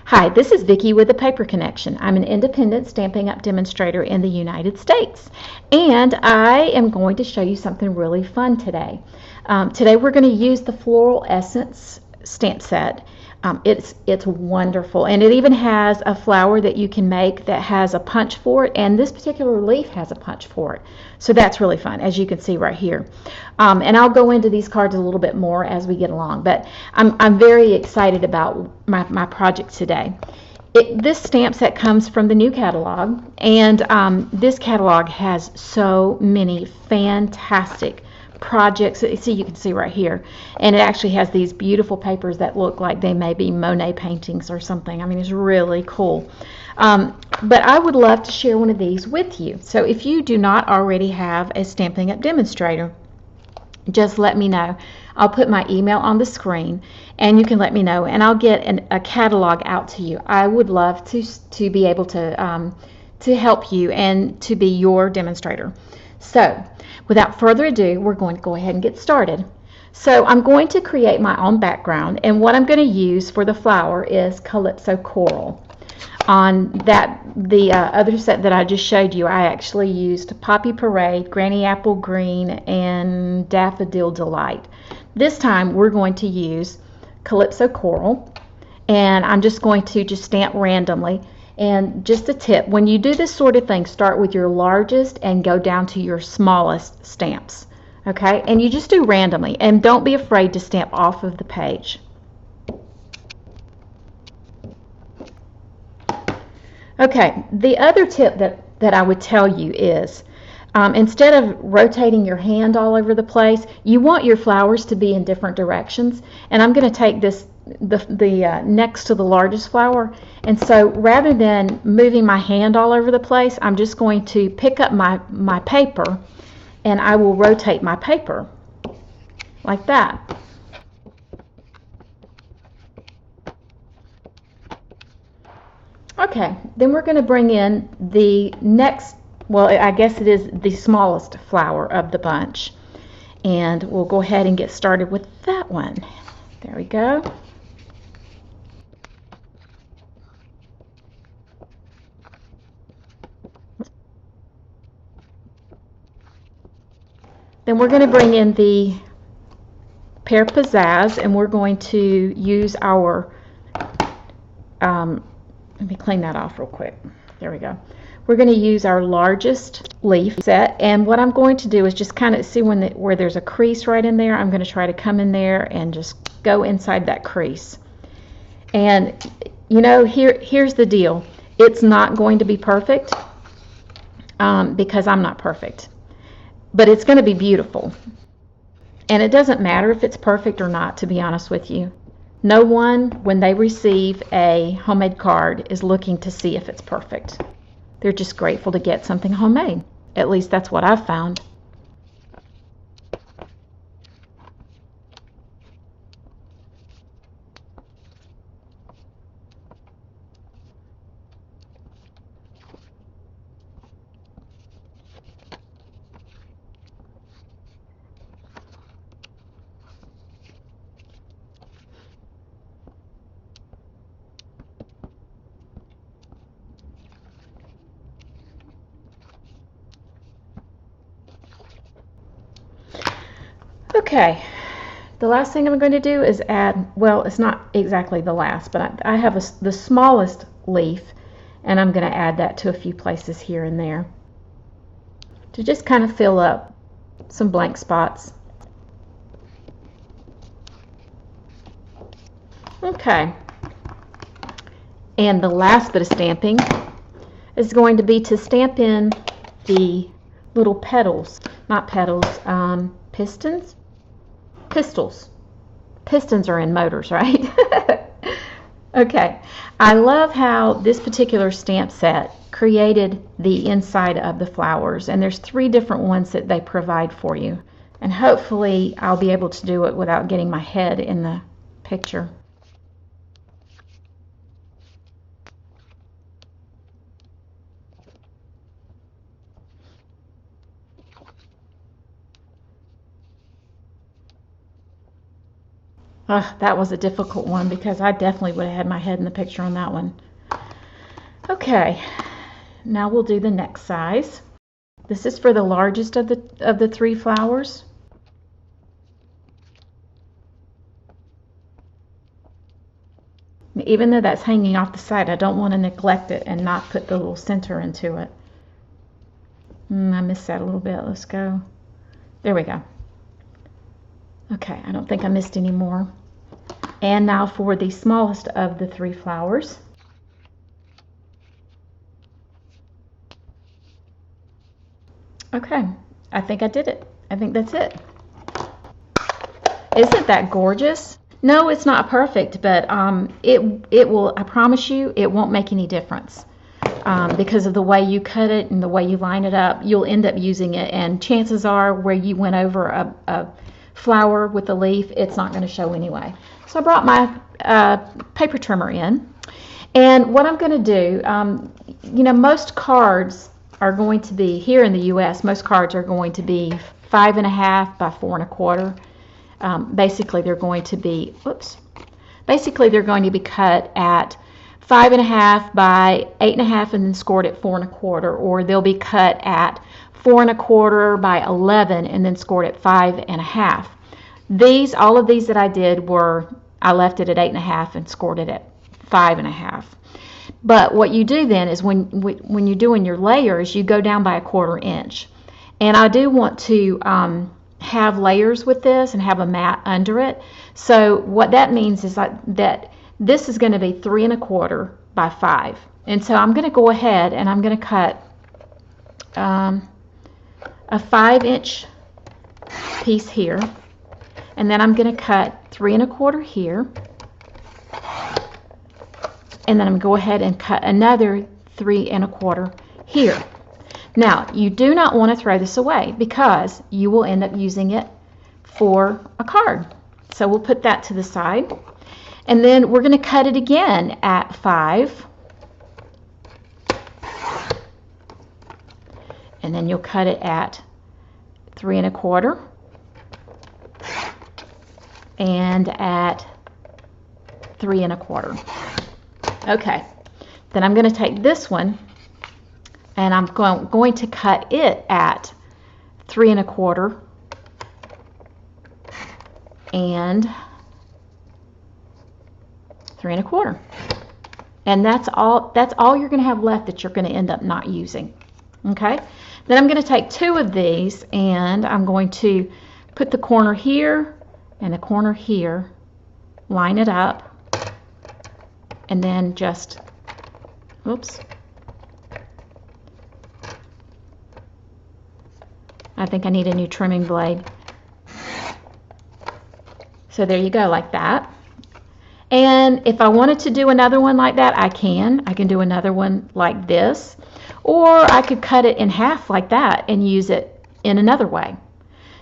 Hi, this is Vicki with the Paper Connection. I'm an independent Stampin' Up! Demonstrator in the United States, and I am going to show you something really fun today. Today we're going to use the Floral Essence stamp set. It's wonderful, and it even has a flower that you can make that has a punch for it, and this particular leaf has a punch for it. So that's really fun, as you can see right here. And I'll go into these cards a little bit more as we get along, but I'm very excited about my project today. This stamp set comes from the new catalog, and this catalog has so many fantastic projects. See, you can see right here, and it actually has these beautiful papers that look like they may be Monet paintings or something. I mean, it's really cool. But I would love to share one of these with you. So if you do not already have a Stampin' Up! Demonstrator, just let me know. I'll put my email on the screen, and you can let me know, and I'll get a catalog out to you. I would love to be able to help you and to be your demonstrator. So without further ado, we're going to go ahead and get started. So I'm going to create my own background, and what I'm going to use for the flower is Calypso Coral. On the other set that I just showed you, I actually used Poppy Parade, Granny Apple Green, and Daffodil Delight. This time we're going to use Calypso Coral, and I'm just going to stamp randomly. And just a tip, when you do this sort of thing, start with your largest and go down to your smallest stamps. Okay, and you just do randomly, and don't be afraid to stamp off of the page. Okay, the other tip that I would tell you is instead of rotating your hand all over the place, you want your flowers to be in different directions. And I'm going to take this the next to the largest flower, and so rather than moving my hand all over the place, I'm just going to pick up my paper, and I will rotate my paper like that. Okay, then we're going to bring in the next, well, I guess it is the smallest flower of the bunch, and we'll go ahead and get started with that one. There we go. Then we're going to bring in the Pear Pizzazz, and we're going to use our, let me clean that off real quick. There we go. We're going to use our largest leaf set, and what I'm going to do is just kind of see where there's a crease right in there. I'm going to try to come in there and just go inside that crease. And you know, here's the deal. It's not going to be perfect because I'm not perfect, but it's going to be beautiful. And it doesn't matter if it's perfect or not, to be honest with you. No one, when they receive a homemade card, is looking to see if it's perfect. They're just grateful to get something homemade. At least that's what I've found. Okay, the last thing I'm going to do is add, well, it's not exactly the last, but I have the smallest leaf, and I'm going to add that to a few places here and there to just kind of fill up some blank spots. Okay, and the last bit of stamping is going to be to stamp in the little petals, not petals, pistons? Pistils. Pistons are in motors, right? Okay, I love how this particular stamp set created the inside of the flowers, and there's 3 different ones that they provide for you, and hopefully I'll be able to do it without getting my head in the picture. That was a difficult one because I definitely would have had my head in the picture on that one. Okay, now we'll do the next size. This is for the largest of the 3 flowers. Even though that's hanging off the side, I don't want to neglect it and not put the little center into it. I missed that a little bit. Let's go. There we go. Okay, I don't think I missed any more. And now for the smallest of the 3 flowers. Okay, I think I did it. I think that's it. Isn't that gorgeous? No, it's not perfect, but it will, I promise you, it won't make any difference. Because of the way you cut it and the way you line it up, you'll end up using it, and chances are where you went over a flower with a leaf, it's not going to show anyway. So I brought my paper trimmer in, and what I'm going to do, you know, most cards are going to be, here in the US, most cards are going to be 5.5 by 4 1/4. Basically they're going to be, basically they're going to be cut at 5.5 by 8.5 and then scored at 4 1/4, or they'll be cut at 4 1/4 by 11 and then scored at 5.5. These, all of these that I did were, I left it at 8.5 and scored it at 5.5. But what you do then is when you're doing your layers, you go down by 1/4 inch. And I do want to have layers with this and have a mat under it. So what that means is that this is going to be 3 1/4 by 5. And so I'm going to go ahead and I'm going to cut a 5-inch piece here, and then I'm going to cut 3 1/4 here, and then I'm going to go ahead and cut another 3 1/4 here. Now, you do not want to throw this away because you will end up using it for a card. So we'll put that to the side, and then we're going to cut it again at 5. And then you'll cut it at 3 1/4 and at 3 1/4. Okay, then I'm going to take this one and I'm going to cut it at 3 1/4 and 3 1/4. And that's all you're going to have left that you're going to end up not using. Okay, then I'm going to take 2 of these and I'm going to put the corner here and the corner here, line it up, and then just, oops, I think I need a new trimming blade. So there you go, like that. And if I wanted to do another one like that, I can do another one like this, or I could cut it in half like that and use it in another way.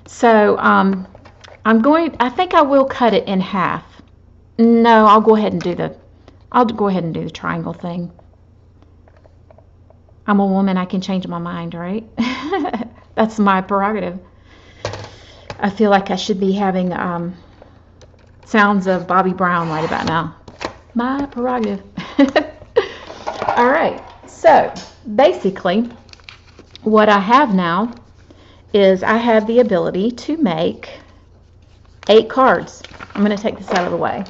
So I think I will cut it in half. No, I'll go ahead and do the triangle thing. I'm a woman, I can change my mind, right? That's my prerogative. I feel like I should be having sounds of Bobby Brown right about now. My prerogative. All right, so basically what I have now is I have the ability to make 8 cards. I'm going to take this out of the way.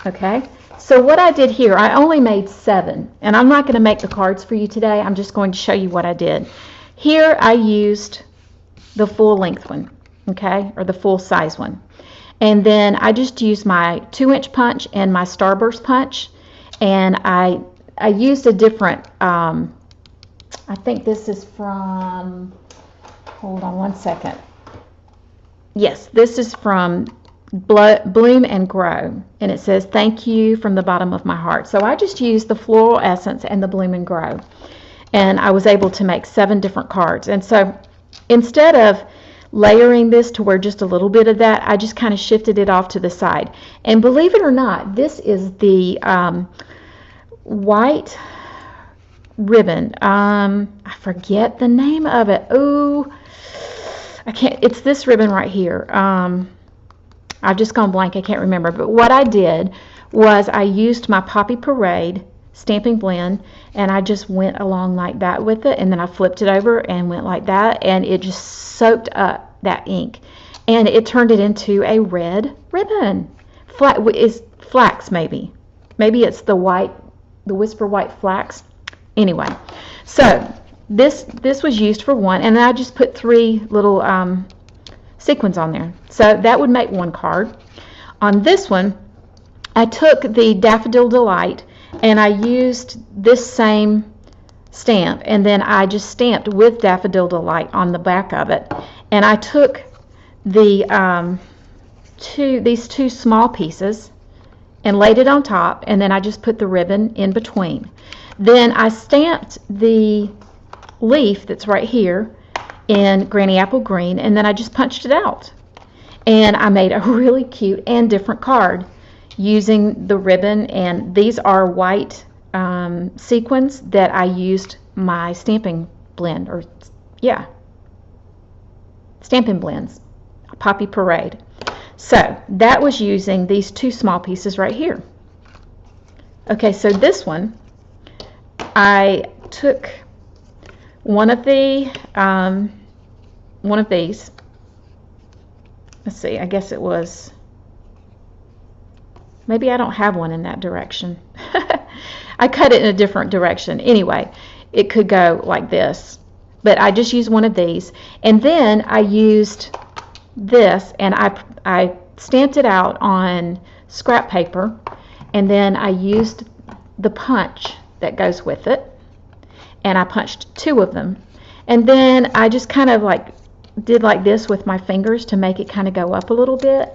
Okay, so what I did here, I only made 7, and I'm not going to make the cards for you today. I'm just going to show you what I did. Here I used the full length one, okay, or the full size one, and then I just used my 2-inch punch and my starburst punch, and I used a different, I think this is from, hold on one second. Yes, this is from Bloom and Grow, and it says thank you from the bottom of my heart. So I just used the Floral Essence and the Bloom and Grow, and I was able to make 7 different cards. And so instead of layering this to where just a little bit of that, I just kind of shifted it off to the side. And believe it or not, this is the white ribbon. I forget the name of it. Ooh, it's this ribbon right here. I've just gone blank, I can't remember. But what I did was I used my Poppy Parade stamping blend, and I just went along like that with it, and then I flipped it over and went like that, and it just soaked up that ink, and it turned it into a red ribbon. Is flax, maybe it's the Whisper White Flax. Anyway, so this was used for one, and then I just put 3 little sequins on there, so that would make one card. On this one, I took the Daffodil Delight, and I used this same stamp, and then I just stamped with Daffodil Delight on the back of it, and I took the these 2 small pieces and laid it on top, and then I just put the ribbon in between. Then I stamped the leaf that's right here in Granny Apple Green, and then I just punched it out, and I made a really cute and different card using the ribbon. And these are white sequins that I used my stamping blend, or yeah, Stampin' Blends, Poppy Parade. So that was using these 2 small pieces right here. Okay, so this one, I took one of these. Let's see, I guess it was, maybe I don't have one in that direction. I cut it in a different direction. Anyway, it could go like this, but I just used one of these, and then I used this, and I stamped it out on scrap paper, and then I used the punch that goes with it, and I punched 2 of them, and then I just kind of like did like this with my fingers to make it kind of go up a little bit.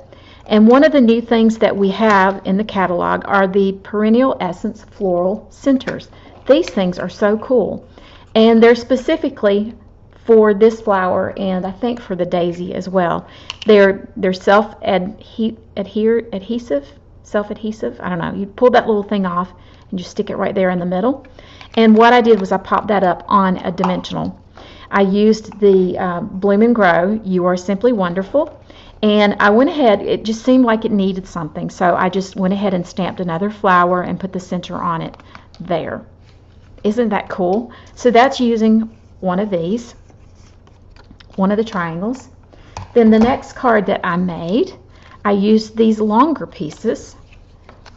And one of the new things that we have in the catalog are the Perennial Essence Floral Centers. These things are so cool, and they're specifically for this flower, and I think for the daisy as well. They're self-adhesive. I don't know. You pull that little thing off and just stick it right there in the middle. And what I did was I popped that up on a dimensional. I used the Bloom and Grow You Are Simply Wonderful, and I went ahead, it just seemed like it needed something, so I just went ahead and stamped another flower and put the center on it there. Isn't that cool? So that's using one of these, one of the triangles. Then the next card that I made, I used these longer pieces,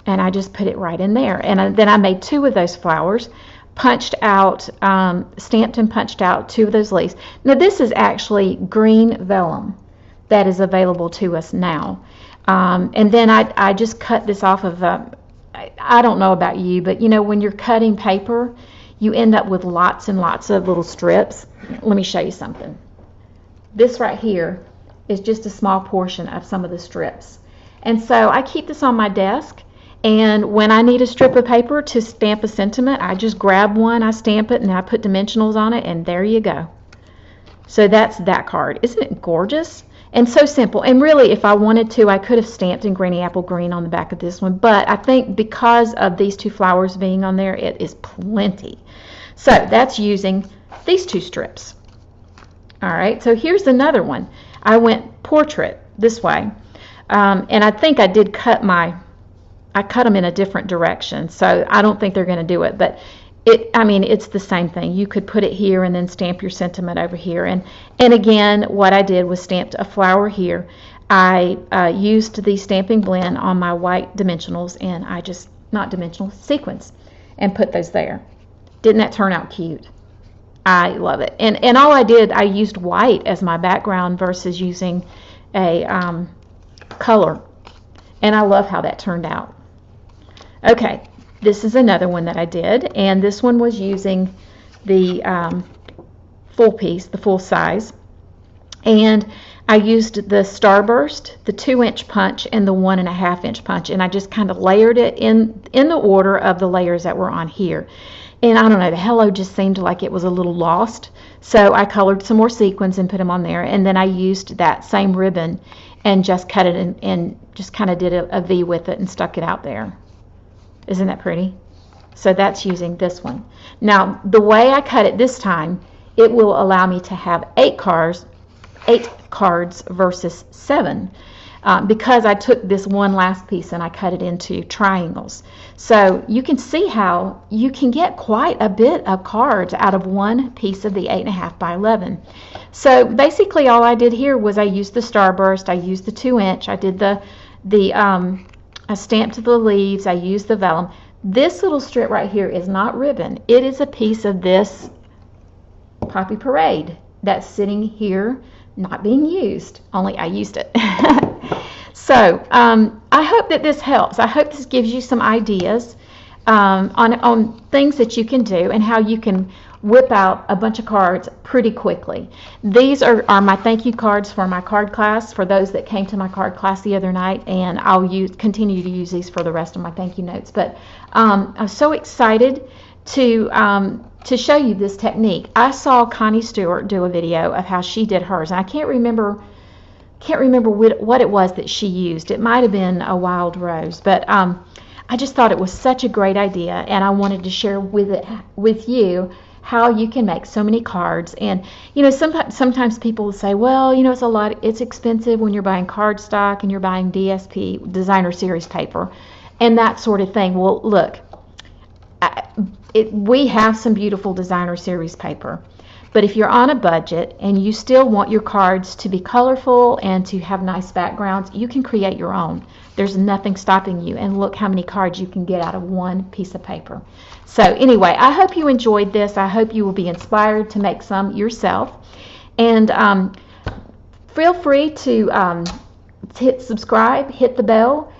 and I just put it right in there. And then I made 2 of those flowers, punched out, stamped and punched out 2 of those leaves. Now this is actually green vellum that is available to us now. And then I just cut this off of, I don't know about you, but you know, when you're cutting paper, you end up with lots and lots of little strips. Let me show you something. This right here is just a small portion of some of the strips. And so I keep this on my desk, and when I need a strip of paper to stamp a sentiment, I just grab one, I stamp it, and I put dimensionals on it, and there you go. So that's that card. Isn't it gorgeous? And so simple. And really, if I wanted to, I could have stamped in Granny Apple Green on the back of this one, but I think because of these 2 flowers being on there, it is plenty. So that's using these 2 strips. All right, so here's another one. I went portrait this way, and I think I did cut I cut them in a different direction, so I don't think they're going to do it, but I mean, it's the same thing. You could put it here and then stamp your sentiment over here. And again, what I did was stamped a flower here. I used the stamping blend on my white dimensionals, and I just, not dimensional, sequins, and put those there. Didn't that turn out cute? I love it. And all I did, I used white as my background versus using a color. And I love how that turned out. Okay. This is another one that I did, and this one was using the full piece, the full size, and I used the Starburst, the 2-inch punch, and the 1.5-inch punch, and I just kind of layered it in the order of the layers that were on here. And I don't know, the hello just seemed like it was a little lost, so I colored some more sequins and put them on there, and then I used that same ribbon and just cut it and just kind of did a V with it and stuck it out there. Isn't that pretty? So that's using this one. Now, the way I cut it this time, it will allow me to have 8 cards 8 cards versus 7. Because I took this one last piece and I cut it into triangles. So you can see how you can get quite a bit of cards out of one piece of the 8.5 by 11. So basically all I did here was I used the Starburst, I used the 2-inch, I did I stamped the leaves, I used the vellum. This little strip right here is not ribbon. It is a piece of this Poppy Parade that's sitting here not being used, only I used it. So I hope that this helps. I hope this gives you some ideas on things that you can do and how you can whip out a bunch of cards pretty quickly. These are my thank you cards for my card class, for those that came to my card class the other night, and I'll continue to use these for the rest of my thank you notes. But I'm so excited to show you this technique. I saw Connie Stewart do a video of how she did hers, and I can't remember what it was that she used. It might have been a wild rose, but I just thought it was such a great idea, and I wanted to share with you how you can make so many cards. And you know, sometimes people will say, well, you know, it's expensive when you're buying cardstock and you're buying DSP, designer series paper, and that sort of thing. Well, look, we have some beautiful designer series paper, but if you're on a budget and you still want your cards to be colorful and to have nice backgrounds, you can create your own. There's nothing stopping you, and look how many cards you can get out of one piece of paper. So anyway, I hope you enjoyed this. I hope you will be inspired to make some yourself, and feel free to hit subscribe, hit the bell.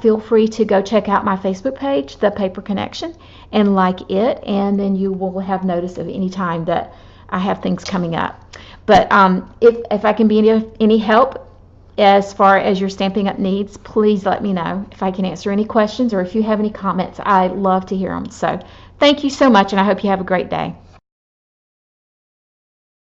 Feel free to go check out my Facebook page, The Paper Connection, and like it, and then you will have notice of any time that I have things coming up. But if I can be any help as far as your Stampin' Up! Needs, please let me know. If I can answer any questions or if you have any comments, I'd love to hear them. So thank you so much, and I hope you have a great day.